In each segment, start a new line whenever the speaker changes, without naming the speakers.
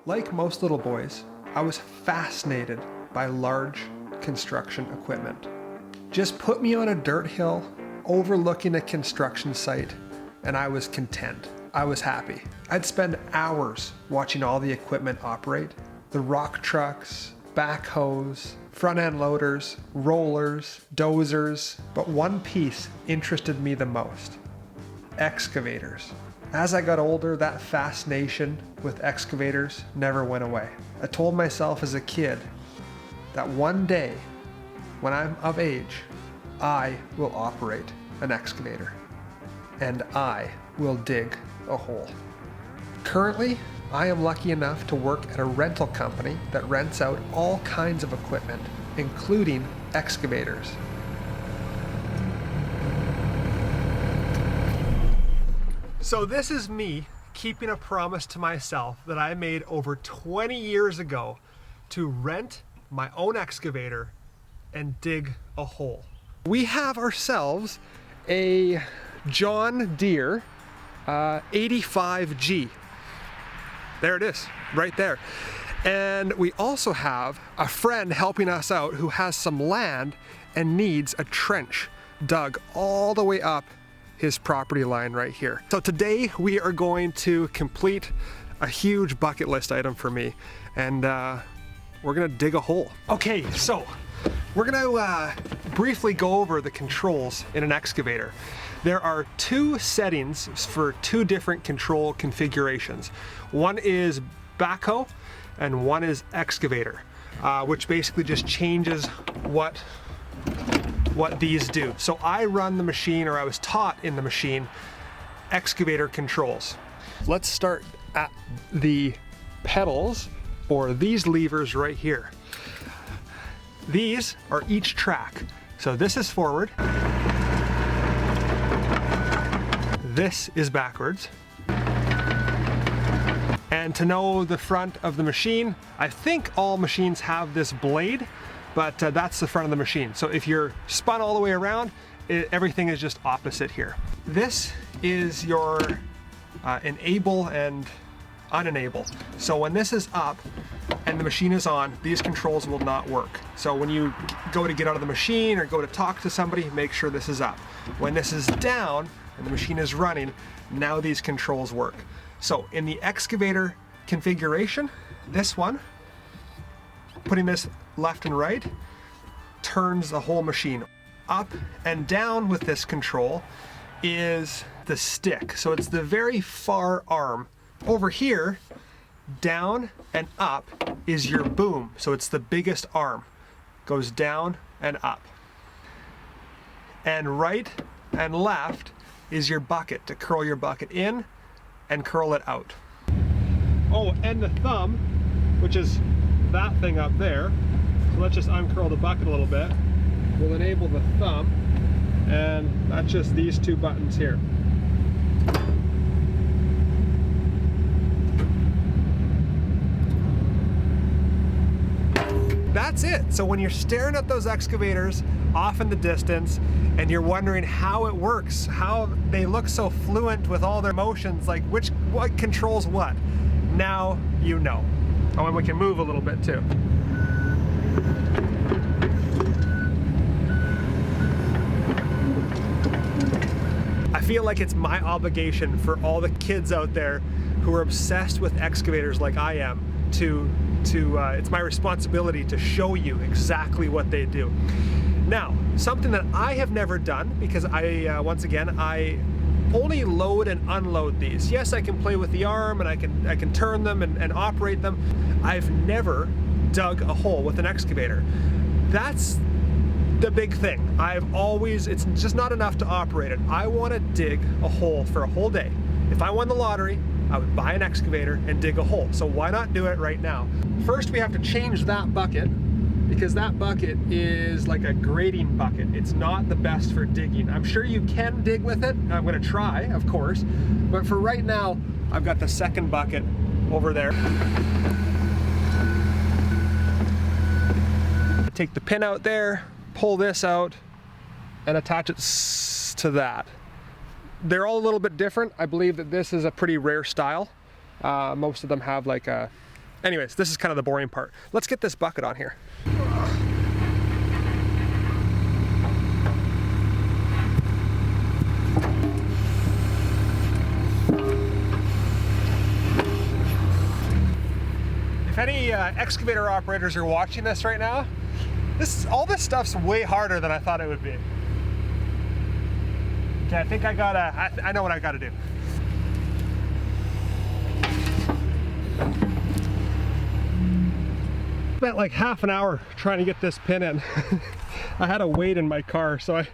Like most little boys, I was fascinated by large construction equipment. Just put me on a dirt hill overlooking a construction site and I was content. I was happy. I'd spend hours watching all the equipment operate. The rock trucks, backhoes, front end loaders, rollers, dozers, but one piece interested me the most: excavators. As I got older, that fascination with excavators never went away. I told myself as a kid that one day, when I'm of age, I will operate an excavator and I will dig a hole. Currently, I am lucky enough to work at a rental company that rents out all kinds of equipment, including excavators. So this is me keeping a promise to myself that I made over 20 years ago to rent my own excavator and dig a hole. We have ourselves a John Deere 85G. There it is, right there. And we also have a friend helping us out who has some land and needs a trench dug all the way up his property line right here. So today we are going to complete a huge bucket list item for me, and we're gonna dig a hole. Okay, so we're gonna briefly go over the controls in an excavator. There are two settings for two different control configurations. One is backhoe and one is excavator, which basically just changes what these do. So I run the machine, or I was taught in the machine, Excavator Controls. Let's start at the pedals, or these levers right here. These are each track. So this is forward. This is backwards. And to know the front of the machine, I think all machines have this blade, but that's the front of the machine. So if you're spun all the way around, everything is just opposite here. This is your enable and unenable. So when this is up and the machine is on, these controls will not work. So when you go to get out of the machine or go to talk to somebody, make sure this is up. When this is down and the machine is running, now these controls work. So in the excavator configuration, this one, putting this left and right, turns the whole machine. Up and down with this control is the stick. So it's the very far arm. Over here, down and up is your boom. So it's the biggest arm. Goes down and up. And right and left is your bucket, to curl your bucket in and curl it out. Oh, and the thumb, which is that thing up there. So let's just uncurl the bucket a little bit. We'll enable the thumb, and that's just these two buttons here. That's it. So when you're staring at those excavators off in the distance and you're wondering how it works, how they look so fluent with all their motions, like what controls what, now you know. Oh, and we can move a little bit too. I feel like it's my obligation for all the kids out there who are obsessed with excavators like I am it's my responsibility to show you exactly what they do. Now, something that I have never done, because once again, I only load and unload these. Yes, I can play with the arm and I can turn them and operate them. I've never dug a hole with an excavator. That's the big thing. It's just not enough to operate it. I want to dig a hole for a whole day. If I won the lottery, I would buy an excavator and dig a hole. So why not do it right now? First, we have to change that bucket, because that bucket is like a grading bucket. It's not the best for digging. I'm sure you can dig with it. I'm gonna try, of course. But for right now, I've got the second bucket over there. Take the pin out there, pull this out, and attach it to that. They're all a little bit different. I believe that this is a pretty rare style, Most of them have like a... Anyways, this is kind of the boring part. Let's get this bucket on here. If any excavator operators are watching this right now, all this stuff's way harder than I thought it would be. Okay, I think I know what I gotta do. Spent like half an hour trying to get this pin in. I had a weight in my car, so I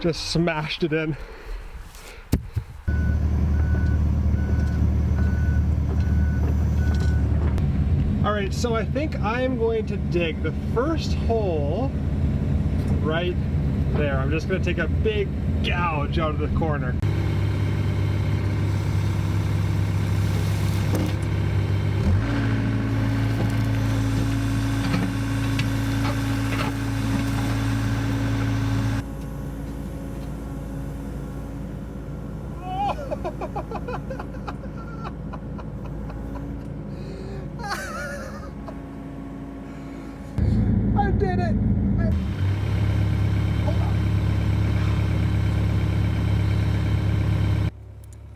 just smashed it in. All right, so I think I'm going to dig the first hole right there. I'm just gonna take a big gouge out of the corner. I did it! Hold on.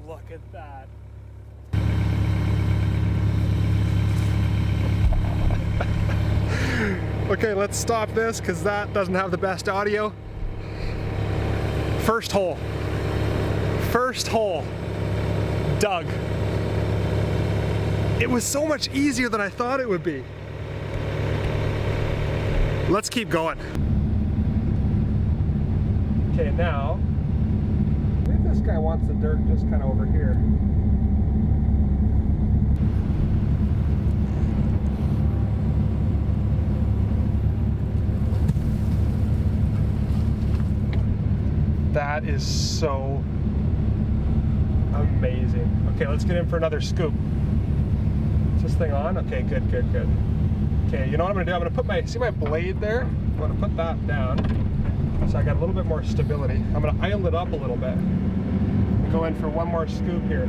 Look at that. Okay, let's stop this because that doesn't have the best audio. First hole. First hole. Dug. It was so much easier than I thought it would be. Let's keep going. Okay, now, I think this guy wants the dirt just kind of over here. That is so amazing. Okay, let's get in for another scoop. Is this thing on? Okay, good, good, good. Okay, you know what I'm gonna do? I'm gonna put see my blade there? I'm gonna put that down so I got a little bit more stability. I'm gonna idle it up a little bit. Go in for one more scoop here.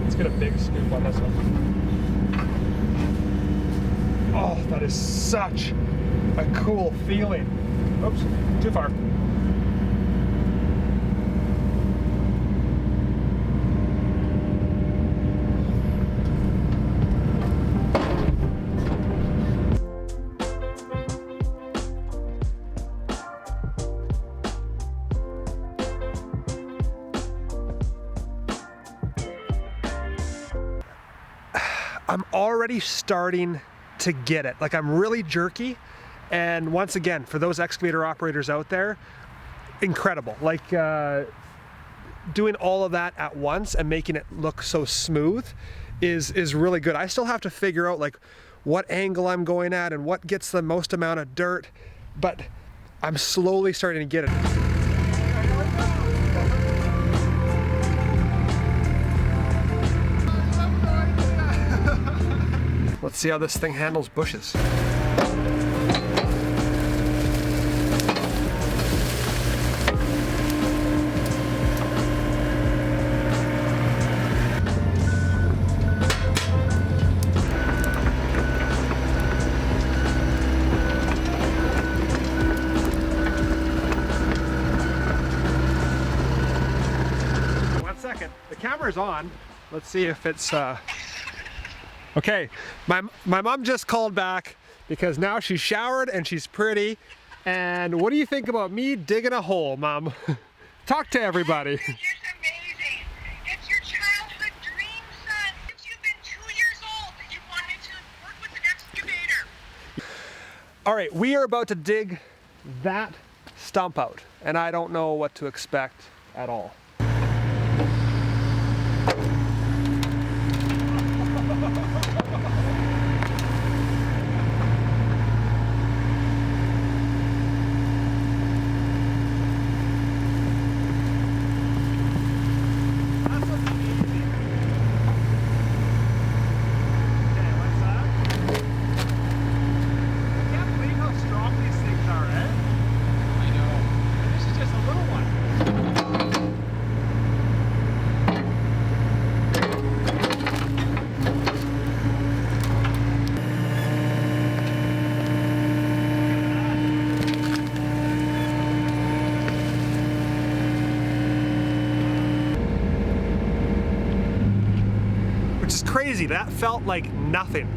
Let's get a big scoop on this one. Oh, that is such a cool feeling. Oops, too far. I'm already starting to get it. Like, I'm really jerky. And once again, for those excavator operators out there, incredible. Like doing all of that at once and making it look so smooth is really good. I still have to figure out like what angle I'm going at and what gets the most amount of dirt, but I'm slowly starting to get it. Let's see how this thing handles bushes. One second, the camera's on. Let's see if it's okay, my mom just called back because now she's showered and she's pretty. And what do you think about me digging a hole, Mom? Talk to everybody.
It's amazing. It's your childhood dream, son. Since you've been 2 years old, that you wanted to work with an excavator.
All right, we are about to dig that stump out, and I don't know what to expect at all. Strong these things are, eh? crazy. That felt like nothing.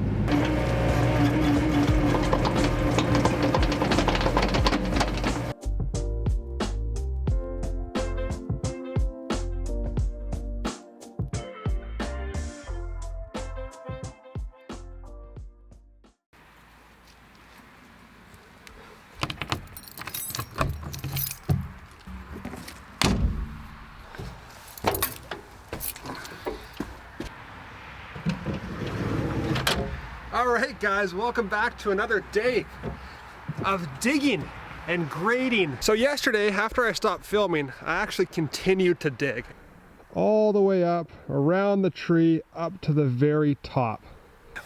Alright guys, welcome back to another day of digging and grading. So yesterday, after I stopped filming, I actually continued to dig. All the way up, around the tree, up to the very top.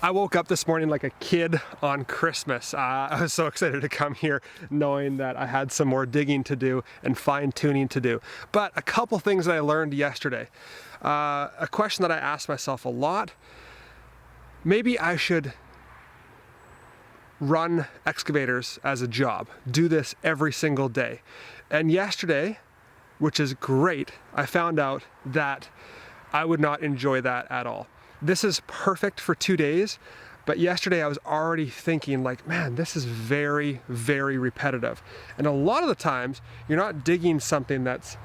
I woke up this morning like a kid on Christmas. I was so excited to come here knowing that I had some more digging to do and fine tuning to do. But a couple things that I learned yesterday. A question that I asked myself a lot. Maybe I should run excavators as a job, do this every single day. And yesterday, which is great, I found out that I would not enjoy that at all. This is perfect for 2 days, but yesterday I was already thinking like, man, this is very, very repetitive. And a lot of the times, you're not digging something that's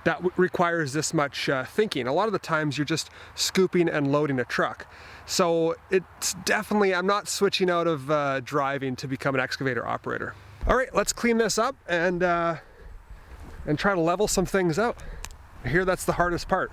that requires this much thinking. A lot of the times you're just scooping and loading a truck. So it's definitely, I'm not switching out of driving to become an excavator operator. All right, let's clean this up and try to level some things out. I hear that's the hardest part.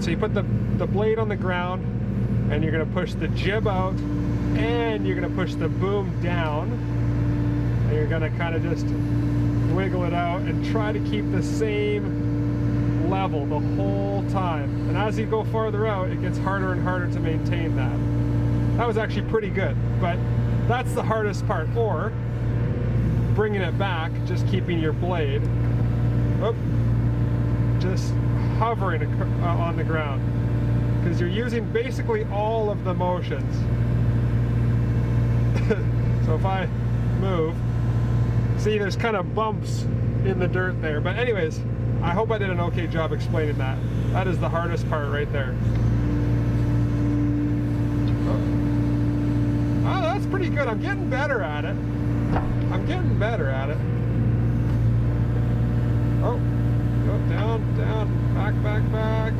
So you put the blade on the ground and you're gonna push the jib out and you're gonna push the boom down and you're gonna kind of just wiggle it out and try to keep the same level the whole time. And as you go farther out, it gets harder and harder to maintain that. That was actually pretty good, but that's the hardest part. Or bringing it back, just keeping your blade, just hovering on the ground, because you're using basically all of the motions. So if I move, see there's kind of bumps in the dirt there, but anyways, I hope I did an okay job explaining that. That is the hardest part right there. Oh, that's pretty good. I'm getting better at it. I'm getting better at it. Oh, go down, down, back, back, back.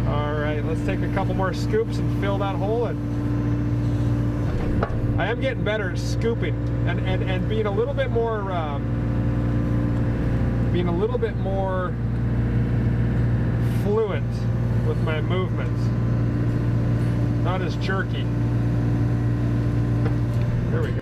All right, let's take a couple more scoops and fill that hole in. I am getting better at scooping and being a little bit more fluent with my movements. Not as jerky. There we go.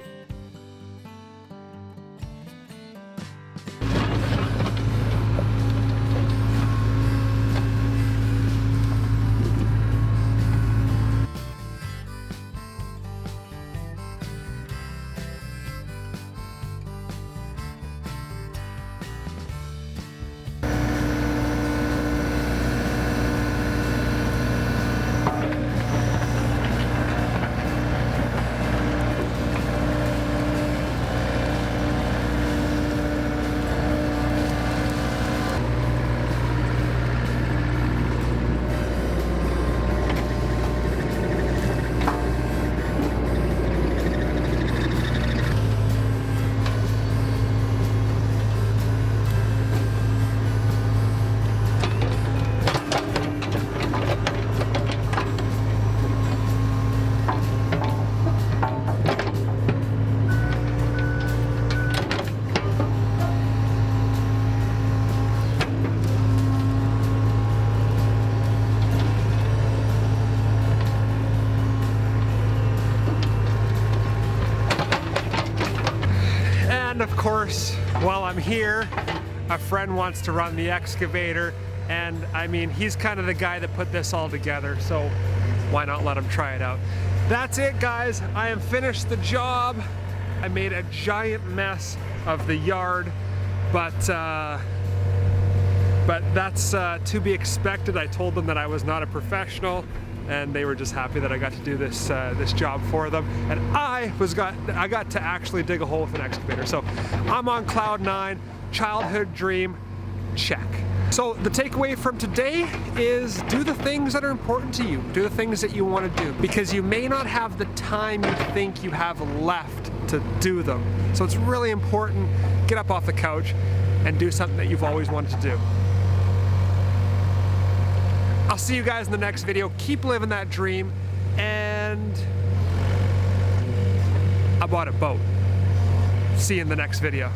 course, while I'm here, a friend wants to run the excavator, and I mean, he's kind of the guy that put this all together, so why not let him try it out? That's it, guys. I am finished the job. I made a giant mess of the yard, but that's to be expected. I told them that I was not a professional, and they were just happy that I got to do this this job for them. And I got to actually dig a hole with an excavator. So I'm on cloud 9. Childhood dream, check. So the takeaway from today is do the things that are important to you. Do the things that you want to do, because you may not have the time you think you have left to do them. So it's really important, get up off the couch and do something that you've always wanted to do. I'll see you guys in the next video. Keep living that dream, and I bought a boat. See you in the next video.